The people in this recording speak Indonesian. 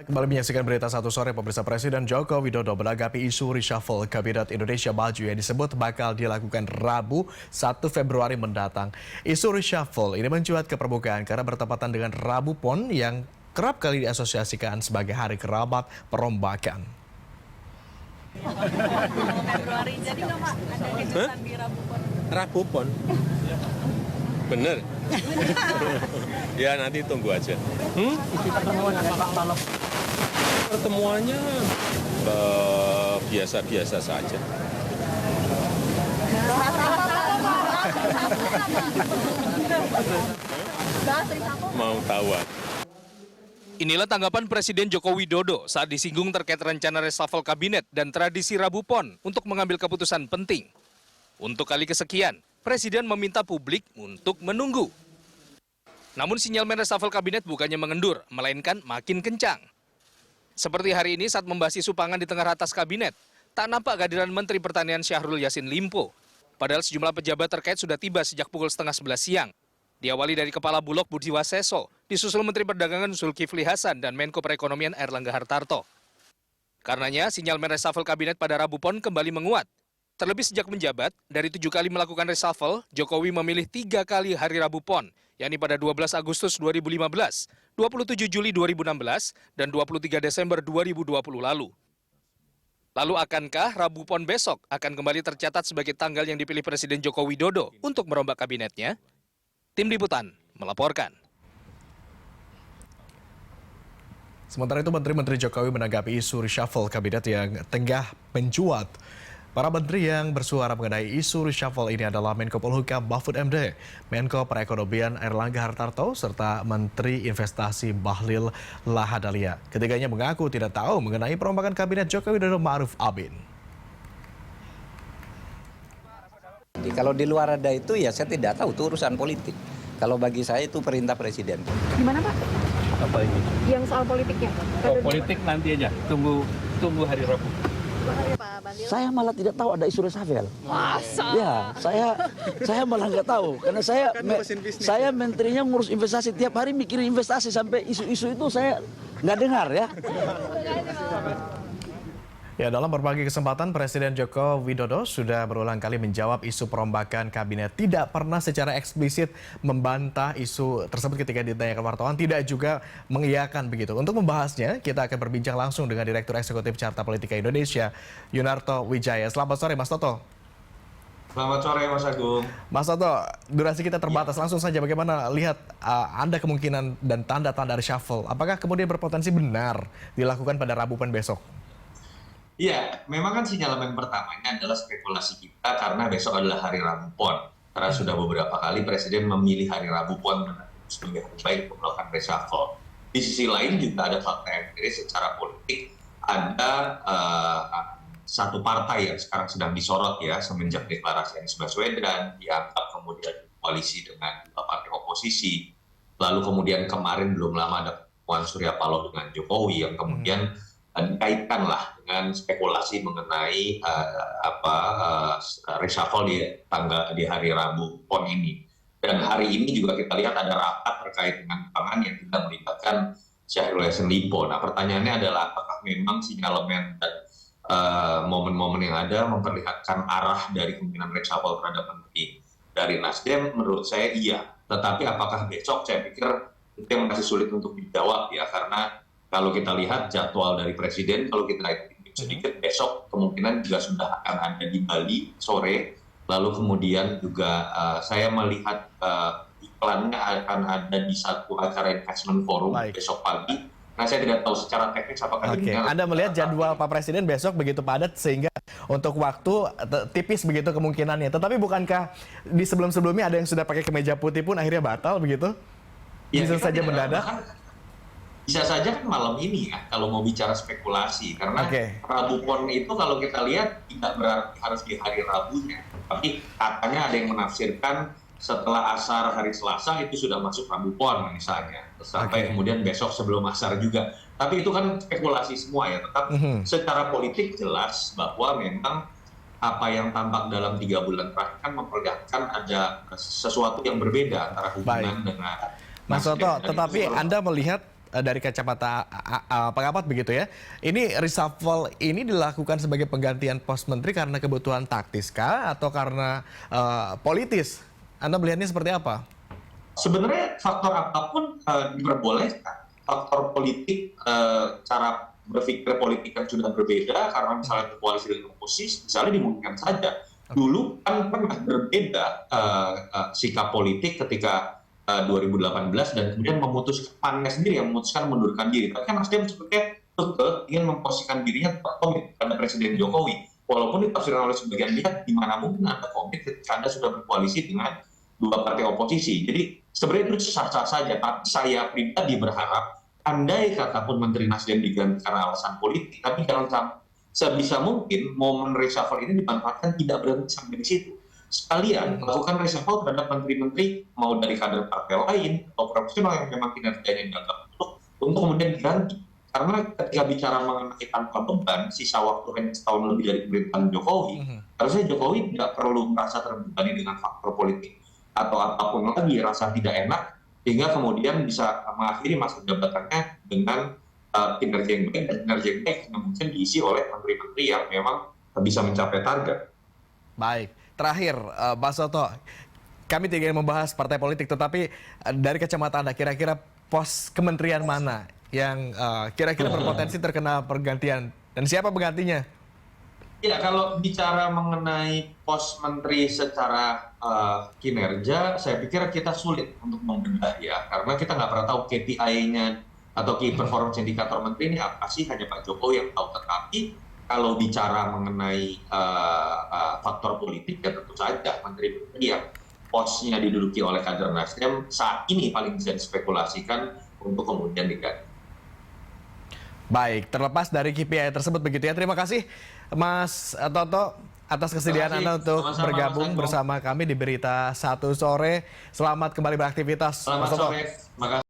Kembali menyaksikan berita satu sore, pemirsa. Presiden Joko Widodo menanggapi isu reshuffle Kabinet Indonesia Maju yang disebut bakal dilakukan Rabu 1 Februari mendatang. Isu reshuffle ini mencuat ke permukaan karena bertepatan dengan Rabu Pon yang kerap kali diasosiasikan sebagai hari keramat perombakan. Februari, jadi nggak Pak ada kejutan di Rabu Pon? Rabu Pon? Bener? Ya nanti tunggu aja. Pertemuannya biasa-biasa saja. Mau tahu? Inilah tanggapan Presiden Joko Widodo saat disinggung terkait rencana reshuffle kabinet dan tradisi Rabu Pon untuk mengambil keputusan penting. Untuk kali kesekian, Presiden meminta publik untuk menunggu. Namun sinyalmen reshuffle kabinet bukannya mengendur, melainkan makin kencang. Seperti hari ini saat membahas isu pangan di tengah ratas kabinet, tak nampak kehadiran Menteri Pertanian Syahrul Yassin Limpo. Padahal sejumlah pejabat terkait sudah tiba sejak pukul 10:30 siang. Diawali dari Kepala Bulog Budi Waseso, disusul Menteri Perdagangan Zulkifli Hasan dan Menko Perekonomian Erlangga Hartarto. Karenanya, sinyalmen reshuffle kabinet pada Rabu Pon kembali menguat. Terlebih sejak menjabat, dari 7 kali melakukan reshuffle, Jokowi memilih 3 kali hari Rabu Pon, yakni pada 12 Agustus 2015, 27 Juli 2016, dan 23 Desember 2020 lalu. Lalu akankah Rabu Pon besok akan kembali tercatat sebagai tanggal yang dipilih Presiden Joko Widodo untuk merombak kabinetnya? Tim Liputan melaporkan. Sementara itu, Menteri Jokowi menanggapi isu reshuffle kabinet yang tengah mencuat. Para menteri yang bersuara mengenai isu reshuffle ini adalah Menko Polhukam Mahfud MD, Menko Perekonomian Erlangga Hartarto, serta Menteri Investasi Bahlil Lahadalia. Ketiganya mengaku tidak tahu mengenai perombakan kabinet Joko Widodo Ma'ruf Amin. Kalau di luar ada itu ya saya tidak tahu, itu urusan politik. Kalau bagi saya itu perintah presiden. Gimana Pak? Apa ini? Yang soal politiknya? Oh, politik nanti aja, tunggu hari Rabu. Saya malah tidak tahu ada isu reshuffle. Masa? Ya, saya malah nggak tahu karena saya menterinya ngurus investasi, tiap hari mikirin investasi, sampai isu-isu itu saya nggak dengar ya. Ya, dalam berbagai kesempatan Presiden Joko Widodo sudah berulang kali menjawab isu perombakan kabinet. Tidak pernah secara eksplisit membantah isu tersebut ketika ditanyakan wartawan, tidak juga mengiyakan begitu. Untuk membahasnya, kita akan berbincang langsung dengan Direktur Eksekutif Carta Politika Indonesia, Yunarto Wijaya. Selamat sore, Mas Toto. Selamat sore, Mas Agung. Mas Toto, durasi kita terbatas. Langsung saja, bagaimana lihat Anda kemungkinan dan tanda-tanda reshuffle? Apakah kemudian berpotensi benar dilakukan pada Rabu Pon besok? Iya, memang kan sinyalemen pertamanya adalah spekulasi kita karena besok adalah hari Rabu Pon. Karena sudah beberapa kali Presiden memilih hari Rabu Pon sebagai hari baik untuk melakukan reshuffle. Di sisi lain juga ada fakta empiris secara politik. Ada satu partai yang sekarang sedang disorot ya semenjak deklarasi Anies Baswedan, dianggap kemudian koalisi dengan partai oposisi. Lalu kemudian kemarin belum lama ada pertemuan Surya Paloh dengan Jokowi yang kemudian dikaitkanlah dengan spekulasi mengenai reshuffle di hari Rabu Pon ini. Dan hari ini juga kita lihat ada rapat terkait dengan pangan yang tidak melibatkan Syahrul Yassin Limpo. Nah, pertanyaannya adalah apakah memang sinyalemen dan momen-momen yang ada memperlihatkan arah dari kemungkinan reshuffle terhadap menteri dari Nasdem? Menurut saya iya. Tetapi apakah besok, saya pikir itu yang masih sulit untuk dijawab ya, karena kalau kita lihat jadwal dari Presiden, kalau kita hitung sedikit, besok kemungkinan juga sudah akan ada di Bali sore. Lalu kemudian juga saya melihat iklannya akan ada di satu acara investment forum besok pagi. Nah, saya tidak tahu secara teknis apakah demikian. Anda melihat jadwal Pak Presiden besok begitu padat sehingga untuk waktu tipis begitu kemungkinannya. Tetapi bukankah di sebelum-sebelumnya ada yang sudah pakai kemeja putih pun akhirnya batal begitu? Bisa saja mendadak? Bisa saja kan malam ini ya, kalau mau bicara spekulasi. Karena Rabu Pon itu kalau kita lihat tidak berarti harus di hari Rabunya. Tapi katanya ada yang menafsirkan setelah asar hari Selasa itu sudah masuk Rabu Pon misalnya. Sampai kemudian besok sebelum asar juga. Tapi itu kan spekulasi semua ya. Tetap secara politik jelas bahwa memang apa yang tampak dalam 3 bulan terakhir kan memperlihatkan ada sesuatu yang berbeda antara hubungan dengan Mas Toto, tetapi Anda melihat dari kacamata pengamat begitu ya. Ini reshuffle ini dilakukan sebagai penggantian pos menteri karena kebutuhan taktis kah atau karena politis? Anda melihatnya seperti apa? Sebenarnya faktor apapun diperbolehkan. Faktor politik, cara berpikir politik yang sudah berbeda karena misalnya berkoalisi dengan oposisi, misalnya dimungkinkan saja. Dulu kan pernah berbeda sikap politik ketika 2018 dan kemudian memutuskan pannya sendiri yang memutuskan mundurkan diri. Tapi kan Nasdem sebenarnya ingin memposisikan dirinya komit pada Presiden Jokowi. Walaupun ditafsirkan oleh sebagian pihak, di mana mungkin Anda komit ketika Anda sudah berkoalisi dengan dua partai oposisi. Jadi sebenarnya itu sah-sah saja. Tapi saya pribadi berharap andai katapun Menteri Nasdem diganti karena alasan politik, tapi jangan sampai sebisa mungkin momen reshuffle ini dimanfaatkan tidak berhenti sampai di situ. Sekalian melakukan reshuffle terhadap menteri-menteri mau dari kader partai lain atau profesional yang memang kinerjanya dianggap buruk untuk kemudian diganti. Karena ketika bicara mengenai tanpa beban, sisa waktu hanya setahun lebih dari pemerintahan Jokowi, harusnya Jokowi tidak perlu merasa terbebani dengan faktor politik atau apapun lagi rasa tidak enak, hingga kemudian bisa mengakhiri masa jabatannya dengan kinerja yang baik, dan kinerja yang baik yang mungkin diisi oleh menteri-menteri yang memang bisa mencapai target. Baik, terakhir Pak Soto, kami tidak ingin membahas partai politik, tetapi dari kacamata Anda kira-kira pos kementerian mana yang kira-kira berpotensi terkena pergantian dan siapa penggantinya? Ya, kalau bicara mengenai pos menteri secara kinerja, saya pikir kita sulit untuk membedah ya, karena kita nggak pernah tahu KPI-nya atau key performance indikator menteri ini apa sih, hanya Pak Jokowi yang tahu. Tetapi kalau bicara mengenai faktor politik, ya tentu saja menteri-menteri yang posnya diduduki oleh kader Nasdem saat ini paling bisa dispekulasikan untuk kemudian diganti. Baik, terlepas dari KPI tersebut begitu ya. Terima kasih Mas Toto atas kesediaan Anda untuk bergabung bersama kami di Berita Satu Sore. Selamat kembali beraktivitas. Selamat sore. Terima kasih.